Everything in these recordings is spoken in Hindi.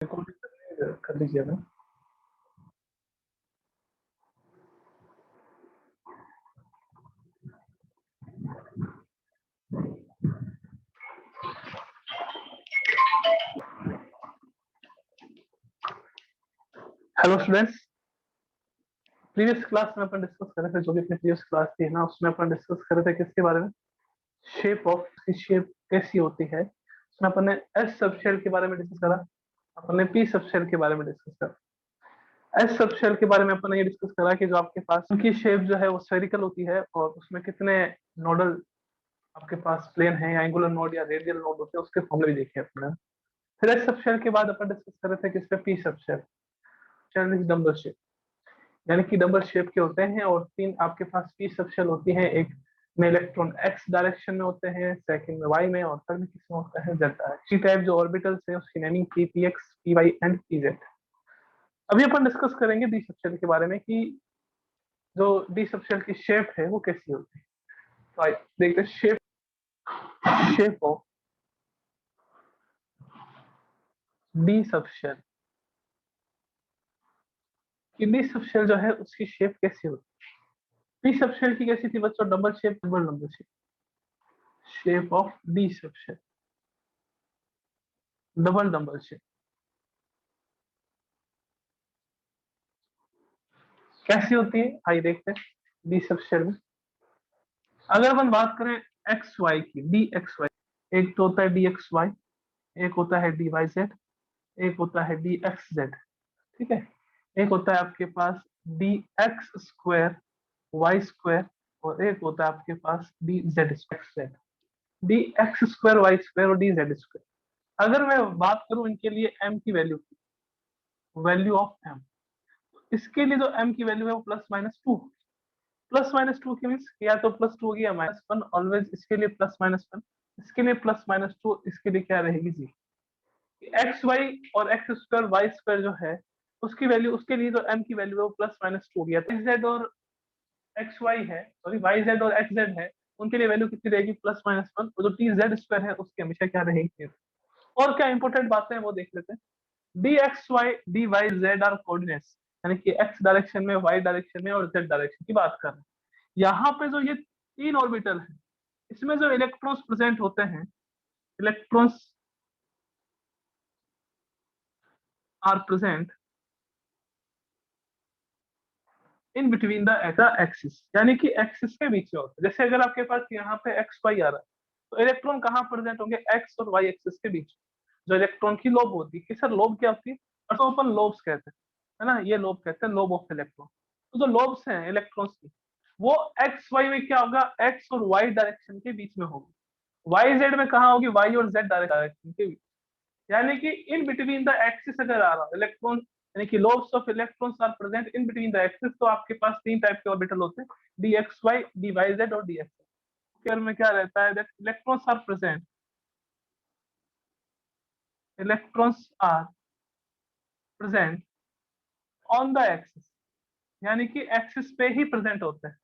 रिकॉर्डिंग कर लीजिए ना। हेलो स्टूडेंट्स, प्रीवियस क्लास में अपन डिस्कस कर रहे थे, जो भी अपनी प्रीवियस क्लास थी ना, उसमें अपन डिस्कस कर रहे थे किसके बारे में? शेप ऑफ, शेप कैसी होती है। उसमें अपन ने एस सबशेल के बारे में डिस्कस करा, अपन ने पी सबशेल के बारे में डिस्कस करा। एस सबशेल के बारे में अपन ने ये डिस्कस करा कि जो आपके पास उनकी शेप जो है वो स्फेरिकल होती है और उसमें कितने नोडल आपके पास प्लेन है, या एंगुलर नोड या रेडियल नोड होते हैं, उसके फॉर्मूले भी देखे अपने। फिर एस सबशेल के बाद अपन डिस्कस कर रहे थे किस पे? पी सबशेल, डबल शेप, यानी कि डबल शेप के होते हैं और तीन आपके पास पी सबशेल होती है। एक में इलेक्ट्रॉन एक्स डायरेक्शन में होते हैं, सेकंड में वाई में, और थर्ड में किसमें होता है? Z direction. टाइप जो ऑर्बिटल्स है उसकी naming P, P X, P Y and P Z. अभी अपन डिस्कस करेंगे डी सबशेल के बारे में कि जो डी सबशेल की शेप है वो कैसी होती है। तो आइए देखते हैं शेप ऑफ डी सबशेल। कि डी सबशेल जो है उसकी शेप कैसी होती है? पी सबशेल की कैसी थी बच्चों? Double shape, double shape. Shape of D subshell double shape कैसी होती है? आइए देखते हैं डी सबशेल में। अगर अपन बात करें एक्स वाई की, डी एक्स वाई, एक तो होता है डी एक्स वाई, एक होता है डी वाई जेड, एक होता है डी एक्स जेड। ठीक है, एक होता है आपके पास D X square Y square, और एक होता है आपके पास D Z square. D X square Y square और डी जेड स्क्वायर। अगर मैं बात करूं इनके लिए एम की वैल्यू की, वैल्यू ऑफ एम, इसके लिए जो एम की वैल्यू है वो plus minus two. Plus minus two की मीन्स या तो प्लस टू होगी या माइनस वन, ऑलवेज इसके लिए प्लस माइनस वन, इसके लिए प्लस माइनस टू, इसके लिए क्या रहेगी जी? एक्स वाई और एक्स स्क्वायर वाई स्क्वायर जो है उसकी वैल्यू, उसके लिए जो एम की वैल्यू है वो प्लस माइनस टू गया। जेड और एक्स वाई है, सॉरी वाई जेड और एक्स जेड है, उनके लिए वैल्यू कितनी रहेगी? Plus minus one. और जो टी जेड स्क्वायर है उसकी हमेशा क्या रहेगी? और क्या इंपॉर्टेंट बातें हैं वो देख लेते हैं। D X Y D Y Z are coordinates, यानी कि एक्स डायरेक्शन में, वाई डायरेक्शन में और जेड डायरेक्शन की बात कर रहे हैं। यहाँ पे जो ये तीन ऑर्बिटल है, इसमें जो इलेक्ट्रॉन्स प्रेजेंट होते हैं, electrons are present in between the axis, यानी कि एक्सिस के बीच में होता है। जैसे अगर आपके पास यहाँ पे एक्स वाई आ रहा है, तो इलेक्ट्रॉन कहाँ प्रेजेंट होंगे? एक्स और वाई एक्सिस के बीच। जो इलेक्ट्रॉन की लोब होती है कि सर लोब क्या होती है? और तो अपन लोब्स कहते हैं, है ना, ये लोब कहते हैं, लोब ऑफ इलेक्ट्रॉन। तो जो लोब्स हैं इलेक्ट्रॉन्स की, वो एक्स वाई में क्या होगा? एक्स और वाई डायरेक्शन के बीच में होगी। वाई जेड में कहाँ होगी? वाई और जेड डायरेक्शन के बीच। यानी कि इन बिटवीन द एक्सिस अगर आ रहा इलेक्ट्रॉन, यानी कि lobes of electrons are present in between the axis, तो आपके पास तीन टाइप के ऑर्बिटल होते हैं, D X Y, D Y Z और डी एक्स। में क्या रहता है? That electrons are present, electrons are present on the axis, यानी कि एक्सिस पे ही प्रेजेंट होते हैं।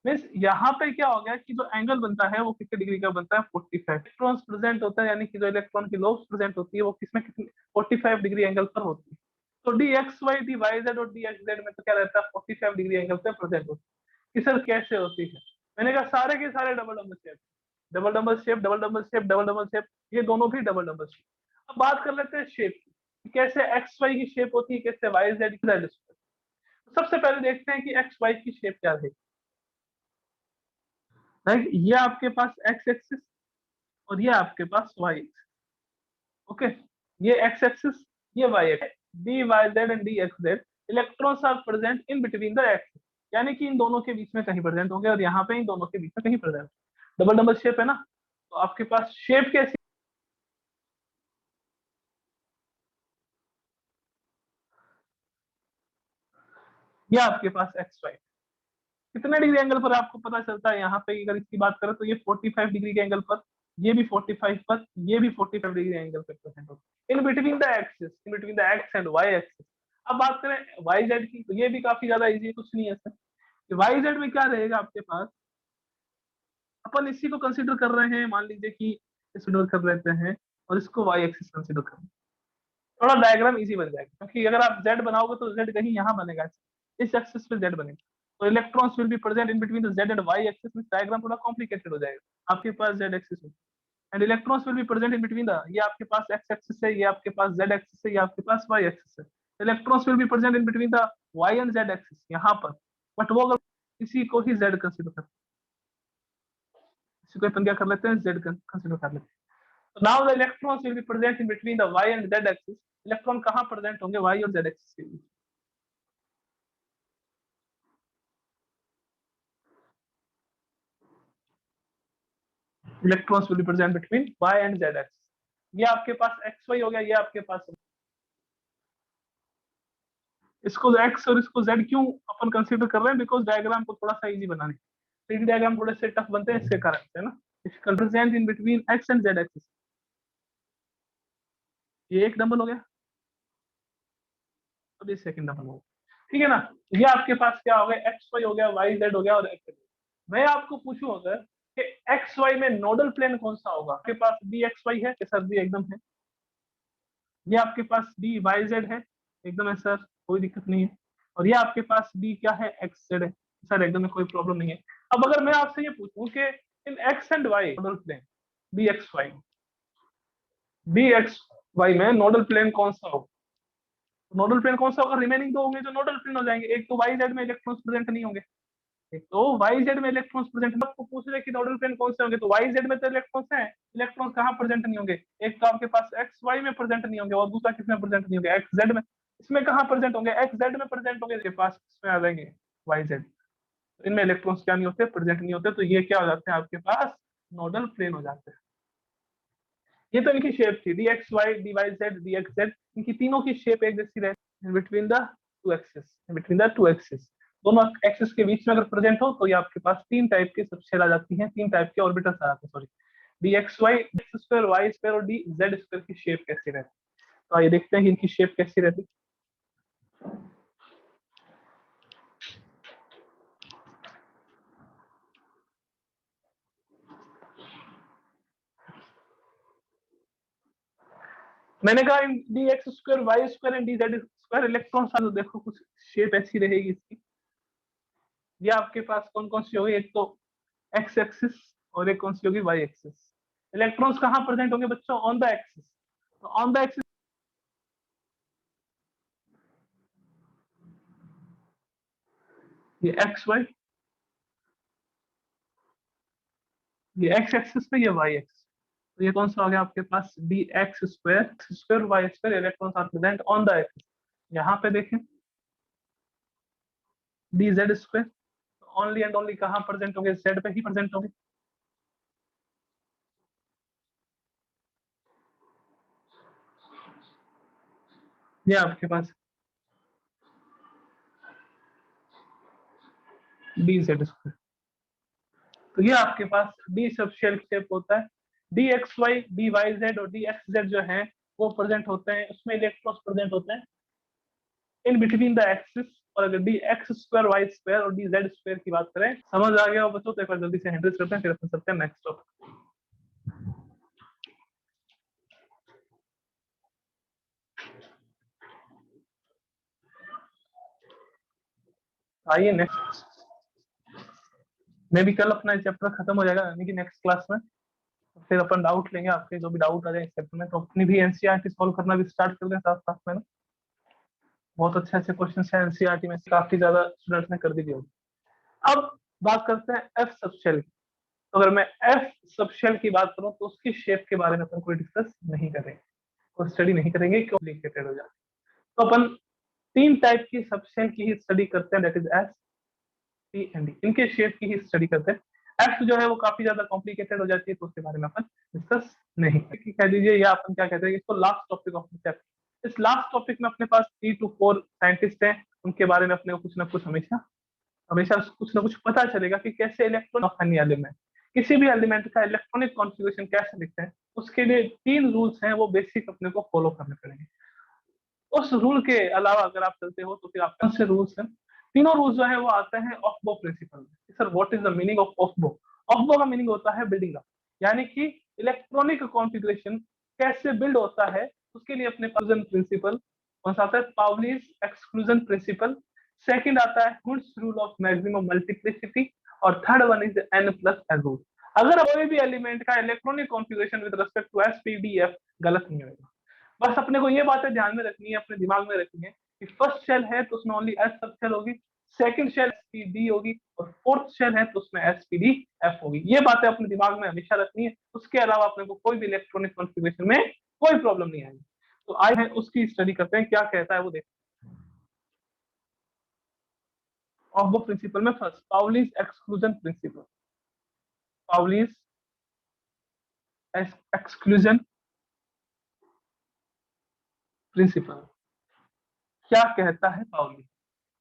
मीन्स यहाँ पे क्या हो गया कि जो एंगल बनता है वो कितने डिग्री का बनता है? 45। इलेक्ट्रॉन्स प्रेजेंट होता है, यानी कि जो इलेक्ट्रॉन की लोब्स प्रेजेंट होती है वो किसमें, कितनी? 45 डिग्री एंगल पर होती है। तो D X Y, D Y Z और डी एक्स जेड में तो क्या रहता है? 45 डिग्री एंगल पे प्रेजेंट होती है। कि सर कैसे होती है? मैंने कहा सारे के सारे double double shape, double double shape, double double shape, double double shape, ये दोनों भी डबल डबल शेप। अब बात कर लेते हैं शेप की, कैसे एक्स वाई की शेप होती है, कैसे वाई जेड जेड। सबसे पहले देखते हैं कि एक्स वाई की शेप क्या है। राइट, ये आपके पास एक्स एक्सिस और ये आपके पास वाई एक्सिस। ओके, ये एक्स एक्सिस, ये Y axis, D Y Z and D X Z electrons are present in between the axis, यानी कि इन दोनों के बीच में कहीं प्रेजेंट होंगे, और यहाँ पे इन दोनों के बीच में कहीं प्रेजेंट। डबल डबल शेप है ना, तो आपके पास शेप कैसी? ये आपके पास एक्स वाई कितने डिग्री एंगल पर आपको पता चलता है? यहाँ पे अगर इसकी बात करें तो ये 45 डिग्री के एंगल पर, ये भी 45 पर, ये भी 45 डिग्री एंगल पर प्रेजेंट होता है in between the axis, in between the X and Y axis. अब बात करें वाई जेड की, तो ये भी काफी ज्यादा इजी है, कुछ नहीं है सर। वाई जेड में क्या रहेगा आपके पास? अपन इसी को कंसिडर कर रहे हैं, मान लीजिए कि कंसिडर कर लेते हैं और इसको वाई एक्सिस कंसिडर कर रहे हैं। थोड़ा डायग्राम इजी बन जाएगा, क्योंकि अगर आप जेड बनाओगे तो जेड कहीं यहाँ बनेगा, इस एक्सिस पे जेड बनेगा, तो electrons will be present in between the Z and Y axis, में डायग्राम थोड़ा कॉम्प्लिकेटेड हो जाएगा। आपके पास जेड एक्सिस है and electrons will be present in between the, ये आपके पास एक्स एक्सिस है, ये आपके पास जेड एक्सिस है, ये आपके पास वाई एक्सिस है, electrons will be present in between the Y and Z axis यहाँ पर, बट वो अगर इसी को ही जेड कंसिडर करते हैं, इसी को अपन क्या कर लेते हैं, जेड कंसिडर कर लेते हैं। So now the electrons will be present in between the y and z axis. Electron कहाँ प्रेजेंट होंगे, y और z एक्सिस के बीच। Electrons will be present between y and z axis. ये आपके पास xy हो गया, ये आपके पास, इसको x और इसको z क्यों अपन कंसीडर कर रहे हैं, बिकॉज डायग्राम को थोड़ा सा इजी बनाने, 3D डायग्राम थोड़े से टफ बनते हैं इसके कारण से ना। It's present in between x and z axis, ये एक डबल हो गया, अब ये सेकंड डबल हो गया, ठीक है ना। ये आपके पास क्या हो गया, xy हो गया, yz हो गया और x। मैं आपको पूछूं अगर कि एक्स वाई में नोडल प्लेन कौन सा होगा, आपके पास डी एक्स वाई है सर, जी एकदम है, ये आपके पास डी वाई जेड है, एकदम है सर, कोई दिक्कत नहीं है, और ये आपके पास डी क्या है, एक्स जेड है सर, एकदम में कोई प्रॉब्लम नहीं है। अब अगर मैं आपसे ये पूछूं कि in X and Y nodal plane, B X Y, B X Y में नोडल प्लेन कौन सा होगा, नोडल प्लेन कौन सा होगा, रिमेनिंग दो होंगे जो नोडल प्लेन हो जाएंगे, एक तो वाई जेड में इलेक्ट्रॉन्स प्रेजेंट नहीं होंगे, एक तो वाई जेड में इलेक्ट्रॉन्स प्रेजेंट, आपको पूछ रहे कि नोडल प्लेन कौन से होंगे, तो वाई जेड में तो इलेक्ट्रॉन्स हैं, इलेक्ट्रॉन्स कहाँ प्रेजेंट नहीं होंगे, एक तो आपके पास एक्स वाई में प्रेजेंट नहीं होंगे और दूसरा किसमें प्रेजेंट नहीं होंगे, एक्स जेड में। इसमें कहाँ प्रेजेंट होंगे, एक्स जेड में प्रेजेंट होंगे, इसके पास इसमें आ जाएंगे वाई जेड, तो इनमें इलेक्ट्रॉन्स क्या नहीं होते, प्रेजेंट नहीं होते, तो ये क्या हो जाते हैं आपके पास, नोडल प्लेन हो जाते हैं। ये तो इनकी शेप थी, D X Y, D Y Z, D X Z, इनकी तीनों की शेप एक जैसी रहती है between the two axis, between the two axis, दोनों एक्सिस के बीच में अगर प्रेजेंट हो तो ये आपके पास तीन टाइप के सबशेल आ जाती हैं, तीन टाइप के ऑर्बिटल्स आ जाते हैं, sorry, D X Y, X square, Y square और डी जेड स्क्वायर की शेप कैसी रहती है, तो आइए देखते हैं कि इनकी शेप कैसी रहती है। मैंने कहा D X square, Y square and D Z square electron, तो देखो कुछ शेप ऐसी रहेगी इसकी, ये आपके पास कौन कौन सी होगी, एक तो एक्स एक्सिस और एक कौन सी होगी, वाई एक्सिस। इलेक्ट्रॉन्स कहाँ प्रेजेंट होंगे बच्चों, ऑन द एक्सिस, तो ऑन द एक्सिस ये एक्स वाई, ये एक्स एक्सिस पे, ये वाई एक्सिस, तो ये कौन सा हो गया आपके पास, D X square square Y square, electrons are present on the axis. यहाँ पे देखें D Z square, only and only कहाँ प्रेजेंट होंगे, जेड पे ही प्रेजेंट होंगे, ये आपके पास डी जेड स्क्वायर, तो ये आपके पास डी सब शेल शेप होता है, D X Y, D Y Z और डी एक्स जेड जो है वो प्रेजेंट होते हैं, उसमें इलेक्ट्रॉन्स प्रेजेंट होते हैं इन बिटवीन द एक्सिस, और अगर D X square Y square और डी जेड स्क्वायर की बात करें, समझ आ गया हो बच्चों, तो एक बार जल्दी से हैंडल करते हैं, फिर अपन चलते हैं नेक्स्ट टॉपिक। आइए नेक्स्ट, मे भी कल अपना चैप्टर खत्म हो जाएगा, यानी कि नेक्स्ट क्लास में फिर अपन डाउट लेंगे, आपके जो भी डाउट आ जाए इस चैप्टर में, तो अपनी भी एनसीईआरटी सॉल्व करना भी स्टार्ट कर दें साथ साथ में ना, बहुत अच्छे अच्छे क्वेश्चन है एनसीईआरटी में, काफी ज्यादा स्टूडेंट्स ने कर दी होगी। अब बात करते हैं एफ सबशेल की, तो अगर मैं एफ सबशेल की बात करूं तो उसकी शेप के बारे में अपन कोई डिस्कस नहीं करेंगे, कोई स्टडी नहीं करेंगे, कॉम्प्लिकेटेड हो जाए, तो अपन तीन टाइप की सबशेल की ही स्टडी करते हैं, that is S, T and D, इनके शेप की ही स्टडी करते हैं। एफ जो है वो काफी ज्यादा कॉम्प्लिकेटेड हो जाती है, तो उसके बारे में अपन डिस्कस नहीं कह दीजिए, या अपन क्या कहते हैं इसको, last topic of the chapter. इस लास्ट टॉपिक में अपने पास 3 to 4 साइंटिस्ट हैं, उनके बारे में अपने को कुछ ना कुछ हमेशा हमेशा कुछ ना कुछ पता चलेगा कि कैसे इलेक्ट्रॉन ऑफ एनी एलिमेंट, किसी भी एलिमेंट का इलेक्ट्रॉनिक कॉन्फ़िगरेशन कैसे लिखते हैं, उसके लिए 3 रूल्स हैं, वो बेसिक अपने को फॉलो करने पड़ेंगे। उस रूल के अलावा अगर आप चलते हो तो फिर आप कौन से रूल्स हैं, तीनों रूल्स जो है वो आते हैं ऑफबो प्रिंसिपल में। Sir what is the meaning of Aufbau, Aufbau का मीनिंग होता है बिल्डिंग अप, यानी कि इलेक्ट्रॉनिक कॉन्फ़िगरेशन कैसे बिल्ड होता है उसके लिए अपने पास प्रिंसिपल कौन सा आता है, पाउलीज एक्सक्लूजन प्रिंसिपल। सेकंड आता है Hund's rule of maximum multiplicity, और third one is n plus n rule. अगर कोई भी एलिमेंट का electronic configuration with respect to SPDF गलत नहीं होगा। बस अपने को ये बातें ध्यान में रखनी है, अपने दिमाग में रखनी है कि फर्स्ट शेल है तो उसमें ओनली एस सब शेल होगी, सेकंड शेल एसपीडी होगी, और फोर्थ शेल है तो उसमें एसपीडी एफ होगी। ये बातें अपने दिमाग में हमेशा रखनी है। उसके अलावा अपने को कोई भी इलेक्ट्रॉनिक कॉन्फ़िगरेशन में कोई प्रॉब्लम नहीं आएगी। तो आए हैं उसकी स्टडी करते हैं, क्या कहता है वो देखते हैं। ऑफ द प्रिंसिपल में first Pauli's exclusion principle. Pauli's exclusion principle क्या कहता है पाउली?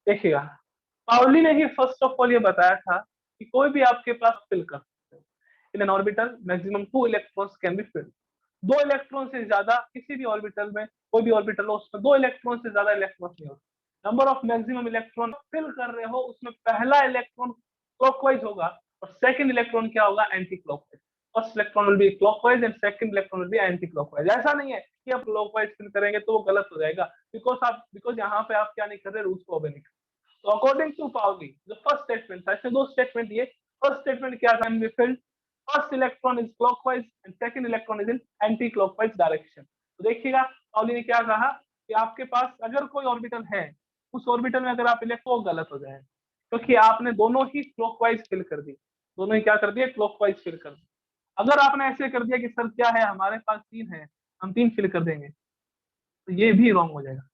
देखिएगा, पाउली ने ही फर्स्ट ऑफ ऑल ये बताया था कि कोई भी आपके पास फिल कर सकते हैं। In an orbital maximum 2 electrons can be filled. 2 electron से ज्यादा किसी भी ऑर्बिटल में, कोई भी ऑर्बिटल हो उसमें 2 इलेक्ट्रॉन से ज्यादा इलेक्ट्रॉन नहीं होते। Number of maximum electron fill कर रहे हो उसमें पहला इलेक्ट्रॉन क्लॉकवाइज होगा और सेकंड इलेक्ट्रॉन क्या होगा, anti clockwise. First electron will be clockwise and second electron will be anti clockwise. ऐसा नहीं है कि आप क्लॉकवाइज फिल करेंगे तो वो गलत हो जाएगा, बिकॉज यहाँ पे आप क्या नहीं कर रहे, रूल्स को ओबे नहीं कर रहे। तो अकॉर्डिंग टू पाउली जो फर्स्ट स्टेटमेंट था, इसमें 2 स्टेटमेंट दिए। फर्स्ट स्टेटमेंट क्या था, we filled first electron is clockwise and second electron is in anti clockwise direction. तो देखिएगा पाउली ने क्या कहा कि आपके पास अगर कोई ऑर्बिटल है, उस ऑर्बिटल में अगर आप इलेक्ट्रॉन गलत हो जाए, क्योंकि आपने दोनों ही क्लॉकवाइज फिल कर दी, दोनों ही क्या कर दिए, क्लॉकवाइज फिल कर दी। अगर आपने ऐसे कर दिया कि सर क्या है हमारे पास 3 है, हम 3 फिल कर देंगे, तो ये भी रॉन्ग हो जाएगा,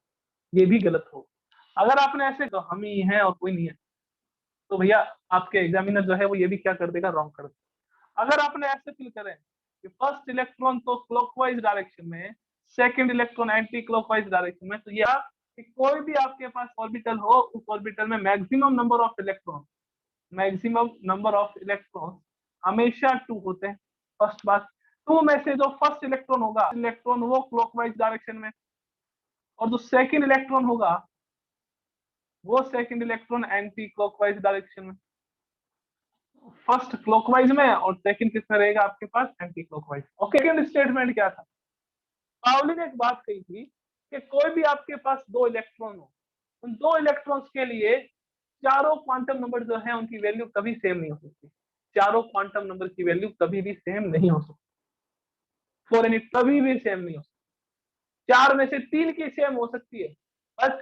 ये भी गलत हो। अगर आपने ऐसे तो हम ही हैं और कोई नहीं है, तो भैया आपके एग्जामिनर जो है वो ये भी क्या कर देगा, रॉन्ग कर देगा। अगर आपने ऐसे फिल करें कि फर्स्ट इलेक्ट्रॉन तो क्लॉकवाइज डायरेक्शन में, second electron anti clockwise direction में, तो ये कि कोई भी आपके पास ऑर्बिटल हो, उस ऑर्बिटल में मैक्सिमम नंबर ऑफ इलेक्ट्रॉन हमेशा 2 होते हैं। फर्स्ट बात, 2 में से जो फर्स्ट इलेक्ट्रॉन होगा, इलेक्ट्रॉन वो क्लॉकवाइज डायरेक्शन में, और जो सेकंड इलेक्ट्रॉन होगा वो second electron anti clockwise direction में। फर्स्ट क्लॉकवाइज में और सेकंड किसमें रहेगा आपके पास, anticlockwise. Okay, second statement क्या था, पाउली ने एक बात कही थी कि कोई भी आपके पास 2 इलेक्ट्रॉन हो, उन 2 इलेक्ट्रॉन्स के लिए चारों क्वांटम नंबर जो है उनकी वैल्यू कभी सेम नहीं हो सकती। चारों क्वांटम नंबर की वैल्यू कभी भी सेम नहीं हो सकती, फॉर एनी कभी भी सेम नहीं हो सकती। 4 में से 3 की सेम हो सकती है, बट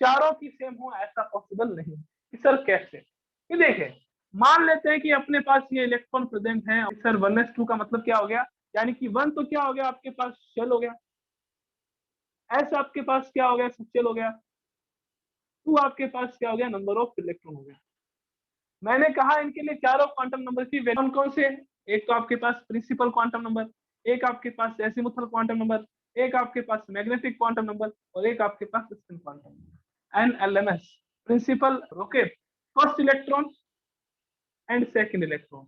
चारों की सेम हो ऐसा पॉसिबल नहीं। सर कैसे, ये देखें, मान लेते हैं कि अपने पास ये इलेक्ट्रॉन प्रेजेंट है सर, 1s2 का मतलब क्या हो गया, यानी कि 1 तो क्या हो गया आपके पास, शेल हो गया, एस आपके पास क्या हो गया, शेल हो गया, 2 आपके पास क्या हो गया, नंबर ऑफ इलेक्ट्रॉन हो गया। मैंने कहा इनके लिए चारों क्वांटम नंबर की वैल्यू कौन से, एक तो आपके पास प्रिंसिपल क्वांटम नंबर, एक आपके पास एजीमुथल क्वांटम नंबर, एक आपके पास मैग्नेटिक क्वांटम नंबर, और एक आपके पास spin quantum number. N L M S, principle रॉकेट, first electron and second electron.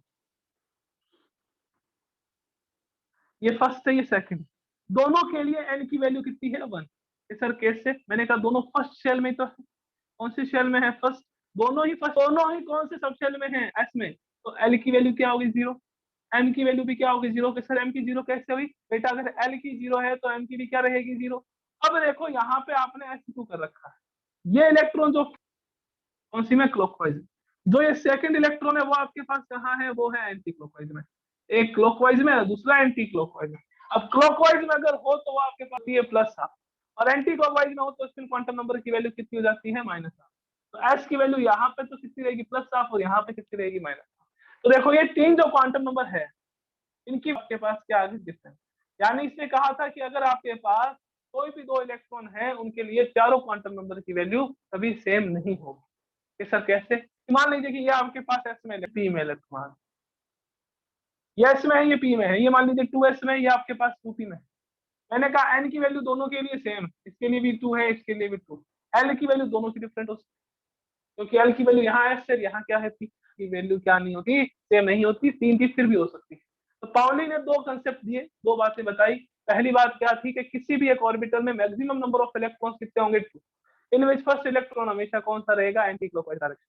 ये फर्स्ट है, ये सेकंड, दोनों के लिए एन की वैल्यू कितनी है, 1। सर कैसे, मैंने कहा दोनों फर्स्ट शेल में तो है। कौन सी शेल में है, फर्स्ट। दोनों ही फर्स्ट, दोनों ही कौन से सब शेल में है, एस में, तो एल की वैल्यू क्या होगी, 0। एम की वैल्यू भी क्या होगी, 0। सर एम की 0 कैसे हुई बेटा, अगर एल की 0 है तो एम की भी क्या रहेगी, 0। अब देखो यहाँ पे आपने S2 कर रखा है, ये इलेक्ट्रॉन जो कौन सी में, क्लॉकवाइज। जो ये सेकंड इलेक्ट्रॉन है वो आपके पास कहाँ है, वो है एंटी क्लॉकवाइज में। एक क्लॉकवाइज में, दूसरा एंटी क्लॉकवाइज में। अब क्लॉकवाइज में अगर हो तो वो आपके पास ये प्लस था, और एंटी क्लॉकवाइज में हो तो स्पिन क्वांटम नंबर की वैल्यू कितनी हो जाती है, -1। तो एस की वैल्यू यहाँ पे तो कितनी रहेगी, +1, और यहाँ पे कितनी रहेगी, -1। तो देखो ये 3 जो क्वांटम नंबर है, इनकी आपके पास क्या आ गई, डिफरेंस। यानी इसने कहा था कि अगर आपके पास कोई भी 2 इलेक्ट्रॉन है, उनके लिए चारों क्वांटम नंबर की वैल्यू कभी सेम नहीं होगी। सर कैसे, मान लीजिए कि ये आपके पास एस में पी में इलेक्ट्रॉन, ये एस में है, ये पी में है, ये मान लीजिए 2s में, ये आपके पास 2p में है। मैंने कहा एन की वैल्यू दोनों के लिए सेम, इसके लिए भी 2 है, इसके लिए भी 2। एल की वैल्यू दोनों की डिफरेंट हो सकती है, क्योंकि एल की वैल्यू यहाँ एस है, यहाँ क्या है, पी की वैल्यू क्या नहीं होती, सेम नहीं होती, 3 की फिर भी हो सकती है। तो पाउली ने 2 कंसेप्ट दिए, 2 बातें बताई। पहली बात क्या थी कि किसी भी एक ऑर्बिटल में मैक्सिमम नंबर ऑफ इलेक्ट्रॉन्स कितने होंगे, 2। इन विच फर्स्ट इलेक्ट्रॉन हमेशा कौन सा रहेगा, एंटी क्लॉकवाइज डायरेक्शन।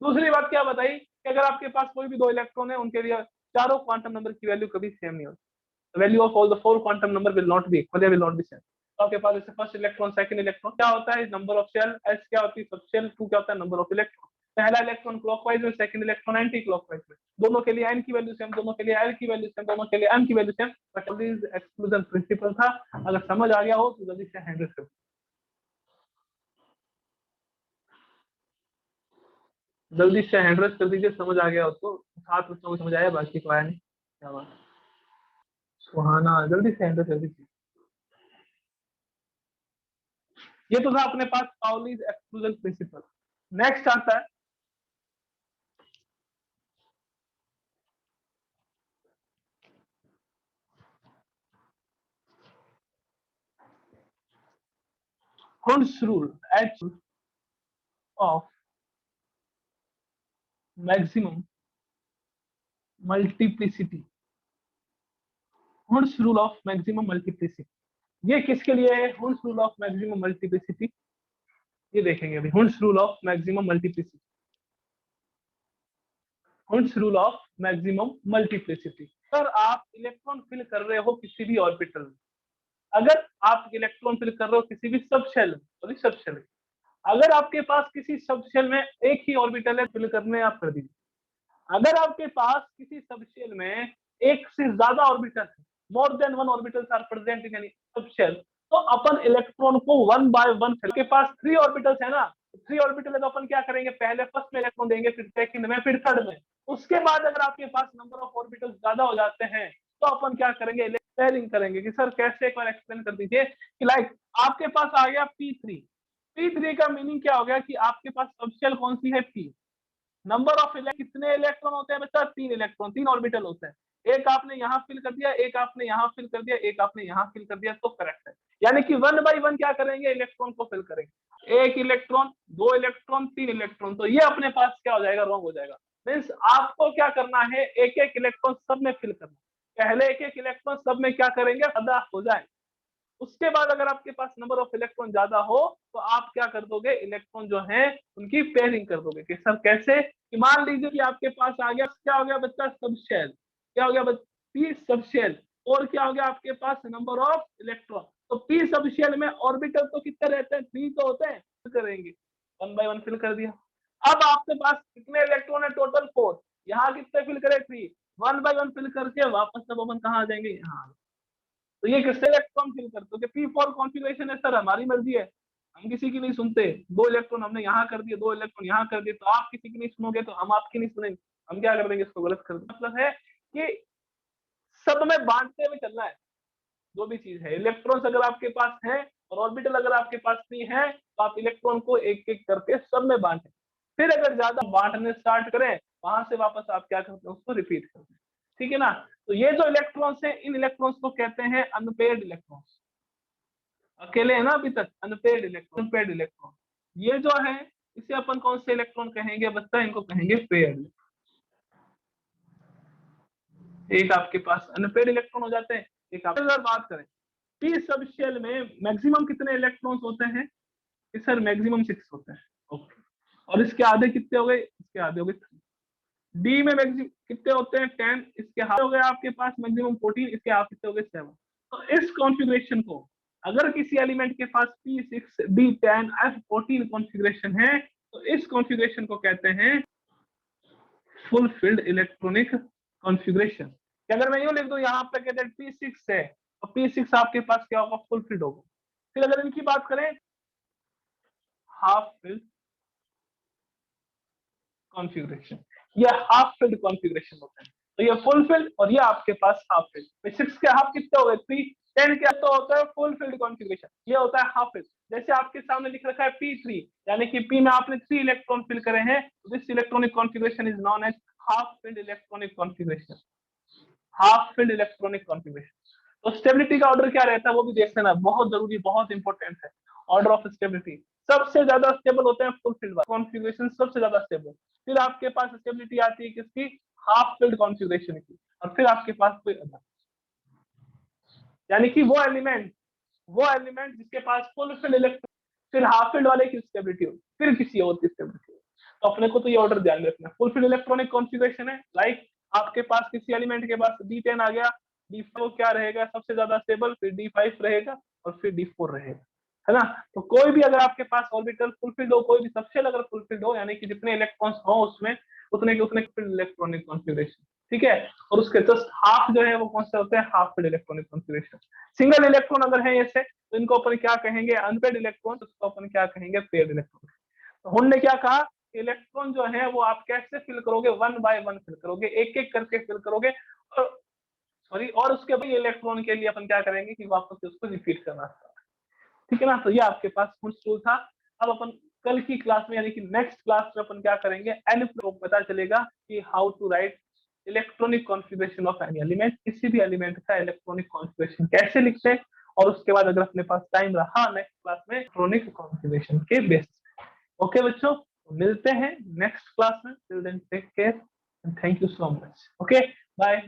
दूसरी बात क्या बताई कि अगर आपके पास कोई भी 2 इलेक्ट्रॉन है, उनके लिए चारों क्वांटम नंबर की वैल्यू कभी सेम नहीं होती। Value of all the four quantum number will not be equal या विल नॉट बी सेम। तो आपके पास जैसे फर्स्ट इलेक्ट्रॉन, सेकंड इलेक्ट्रॉन क्या होता है, नंबर ऑफ शेल, एस क्या होती है सब शेल, 2 क्या होता है नंबर ऑफ इलेक्ट्रॉन। पहला इलेक्ट्रॉन क्लॉकवाइज में, सेकंड इलेक्ट्रॉन एंटी क्लॉकवाइज में, दोनों के लिए n की वैल्यू सेम, दोनों के लिए l की वैल्यू सेम, दोनों के लिए m की value same. But this exclusion principle था, अगर समझ आ गया हो तो जल्दी से हैंड रेज कर, जल्दी से हैंड रेज कर दीजिए समझ आ गया हो तो। 7 बच्चों को समझ आया, बाकी को आया नहीं। क्या बात है, सुहाना जल्दी से हैंड रेज कर दीजिए। ये तो था अपने पास पाउलीज एक्सक्लूजन प्रिंसिपल। नेक्स्ट आता है Hund's rule, H of maximum multiplicity। Hund's rule of maximum multiplicity ये किसके लिए है? Hund's rule of maximum multiplicity ये देखेंगे अभी। Hund's rule of maximum multiplicity, Hund's rule of maximum multiplicity। Sir आप इलेक्ट्रॉन फिल कर रहे हो किसी भी ऑर्बिटल में, अगर आप इलेक्ट्रॉन फिल कर रहे हो किसी भी सब शेल में, सब शेल, अगर आपके पास किसी सब शेल में एक ही ऑर्बिटल है, फिल करने आप कर दीजिए। अगर आपके पास किसी सबशेल में एक से ज्यादा ऑर्बिटल है, more than one orbitals are present in any subshell, तो अपन इलेक्ट्रॉन को वन बाय वन, के पास 3 ऑर्बिटल्स है ना, 3 ऑर्बिटल है तो अपन क्या करेंगे, पहले फर्स्ट में इलेक्ट्रॉन देंगे, फिर सेकंड में, फिर थर्ड में। उसके बाद अगर आपके पास नंबर ऑफ ऑर्बिटल्स ज्यादा हो जाते हैं तो अपन क्या करेंगे, पेयरिंग करेंगे। कि सर कैसे, एक बार एक्सप्लेन कर दीजिए। कि लाइक आपके पास आ गया P3, P3 का मीनिंग क्या हो गया कि आपके पास सबशेल कौन सी है, P। नंबर ऑफ कितने इलेक्ट्रॉन होते हैं बच्चा, 3 इलेक्ट्रॉन, 3 ऑर्बिटल होते हैं। एक आपने यहाँ फिल कर दिया, एक आपने यहाँ फिल कर दिया, एक आपने यहाँ फिल कर दिया, तो करेक्ट है। यानी कि 1 बाय 1 क्या करेंगे, इलेक्ट्रॉन को फिल करेंगे। 1 इलेक्ट्रॉन, 2 इलेक्ट्रॉन, 3 इलेक्ट्रॉन, तो ये अपने पास क्या हो जाएगा, रॉन्ग हो जाएगा। मीन्स आपको क्या करना है, एक एक इलेक्ट्रॉन सब में फिल करना। पहले एक एक इलेक्ट्रॉन सब में क्या करेंगे, आधा हो जाए। उसके बाद अगर आपके पास नंबर ऑफ इलेक्ट्रॉन ज्यादा हो तो आप क्या कर दोगे, इलेक्ट्रॉन जो है उनकी पेयरिंग कर दोगे। कि सर कैसे, कि मान लीजिए कि आपके पास आ गया, क्या हो गया बच्चा, सबशेल, क्या हो गया पी सबशेल, और क्या हो गया आपके पास नंबर ऑफ इलेक्ट्रॉन। तो पी सबशेल में ऑर्बिटल तो कितने रहते हैं, 3 तो होते हैं। करेंगे 1 बाय 1 फिल कर दिया। अब आपके पास कितने इलेक्ट्रॉन है, टोटल 4। यहाँ कितने फिल करे, 3। 1 बाय 1 फिल करके वापस सब अपन कहाँ आ जाएंगे, यहाँ। तो ये किससे इलेक्ट्रॉन फिल करते हो, P4 कॉन्फ़िगरेशन है सर, हमारी मर्जी है, हम किसी की नहीं सुनते। 2 इलेक्ट्रॉन हमने यहाँ कर दिए, 2 इलेक्ट्रॉन यहाँ कर दिए, तो आप किसी की नहीं सुनोगे तो हम आपकी नहीं सुनेंगे। हम क्या कर देंगे, इसको गलत कर देंगे। मतलब है कि सब में बांटते हुए चलना है। जो भी चीज है, इलेक्ट्रॉन्स अगर आपके पास है और ऑर्बिटल अगर आपके पास नहीं है, तो आप इलेक्ट्रॉन को एक एक करके सब में बांटें। फिर अगर ज्यादा बांटने स्टार्ट करें, वहां से वापस आप क्या करते हैं, उसको रिपीट करते हैं। ठीक है ना। तो ये जो इलेक्ट्रॉन्स है, इन इलेक्ट्रॉन्स को कहते हैं अनपेयर्ड इलेक्ट्रॉन्स। अकेले है ना अभी तक, अनपेयर्ड इलेक्ट्रॉन, अनपेयर्ड इलेक्ट्रॉन। ये जो है, इसे अपन कौन से इलेक्ट्रॉन कहेंगे बच्चा, इनको कहेंगे पेयर्ड। एक आपके पास अनपेयर्ड इलेक्ट्रॉन हो जाते हैं, एक आप अगर बात करें पी सबशेल में मैक्सिमम कितने इलेक्ट्रॉन्स होते हैं, सर मैक्सिमम 6 होते हैं। ओके, और इसके आधे कितने हो गए, इसके आधे हो गए 3। डी में मैक्सिमम कितने होते हैं, 10, इसके हाफ हो गए आपके पास मैक्सिमम 14, इसके हाफ कितने हो गए 7। तो इस कॉन्फ़िगरेशन को, अगर किसी एलिमेंट के पास P6 D10 F14 कॉन्फ़िगरेशन है, तो इस कॉन्फ़िगरेशन को कहते हैं फुलफिल्ड इलेक्ट्रॉनिक कॉन्फ़िगरेशन। अगर मैं यूं लिख दूं, यहाँ पे कहते हैं P6 है, तो P6 आपके पास क्या होगा, फुलफिल्ड होगा। फिर अगर इनकी बात करें, हाफ फिल्ड कॉन्फ़िगरेशन, ये हाफ फिल्ड कॉन्फ़िगरेशन होता है। तो ये फुल फिल्ड और ये आपके पास हाफ फिल्ड। 6 के हाफ कितने हो गए, 3। 10 के तो होता है फुल फिल्ड कॉन्फ़िगरेशन, ये होता है हाफ फिल्ड। जैसे आपके सामने लिख रखा है P3, यानी कि P में आपने 3 इलेक्ट्रॉन फिल करे हैं, this electronic configuration is known as half filled electronic configuration. Half filled electronic configuration. तो स्टेबिलिटी का ऑर्डर क्या रहता है वो भी देख लेना, बहुत जरूरी, बहुत इंपॉर्टेंट है। ऑर्डर ऑफ स्टेबिलिटी, सबसे ज्यादा स्टेबल होते हैं फुल फील्ड कॉन्फ़िगरेशन, सबसे ज्यादा स्टेबल। फिर आपके पास स्टेबिलिटी आती है किसकी, हाफ फील्ड कॉन्फ़िगरेशन की, और फिर आपके पास कोई अदर, यानी कि वो एलिमेंट जिसके पास फुल फील्ड इलेक्ट्रॉन, फिर हाफ फील्ड वाले की स्टेबिलिटी होगी, फिर किसी और की स्टेबिलिटी होगी। तो अपने को तो ये ऑर्डर ध्यान रखना है। फुल फील्ड इलेक्ट्रॉनिक कॉन्फ़िगरेशन है, लाइक आपके पास किसी एलिमेंट के पास D10 आ गया, D5 क्या रहेगा सबसे ज्यादा स्टेबल, फिर D5 रहेगा और फिर D4 रहेगा, है ना। तो कोई भी अगर आपके पास ऑर्बिटल फुलफिल्ड हो, कोई भी सबशेल अगर फुलफिल्ड हो, यानी कि जितने इलेक्ट्रॉन्स हो उसमें उतने के उतने इलेक्ट्रॉनिक कॉन्फ़िगरेशन, ठीक है। और उसके जस्ट हाफ जो है वो कौन से होते हैं, half field electronic configuration. Single electron अगर है ऐसे तो इनको अपन क्या कहेंगे, अनपेड इलेक्ट्रॉन, उसको अपन क्या कहेंगे, पेड इलेक्ट्रॉन। तो हुन ने क्या कहा, इलेक्ट्रॉन जो है वो आप कैसे फिल करोगे, 1 बाय 1 फिल करोगे, एक एक करके फिल करोगे, और सॉरी, और उसके बाद इलेक्ट्रॉन के लिए अपन क्या करेंगे कि वापस उसको रिपीट करना, ठीक है ना। तो ये आपके पास फुल टूल था। अब अपन कल की क्लास में यानी कि नेक्स्ट क्लास में अपन क्या करेंगे, एन को पता चलेगा कि how to write electronic configuration of any element, किसी भी एलिमेंट का इलेक्ट्रॉनिक कॉन्फ़िगरेशन कैसे लिखते हैं, और उसके बाद अगर अपने पास टाइम रहा नेक्स्ट क्लास में इलेक्ट्रॉनिक कॉन्फ़िगरेशन के बेसिस पे। ओके बच्चों, मिलते हैं नेक्स्ट क्लास में, till then take care and thank you so much. Okay, bye.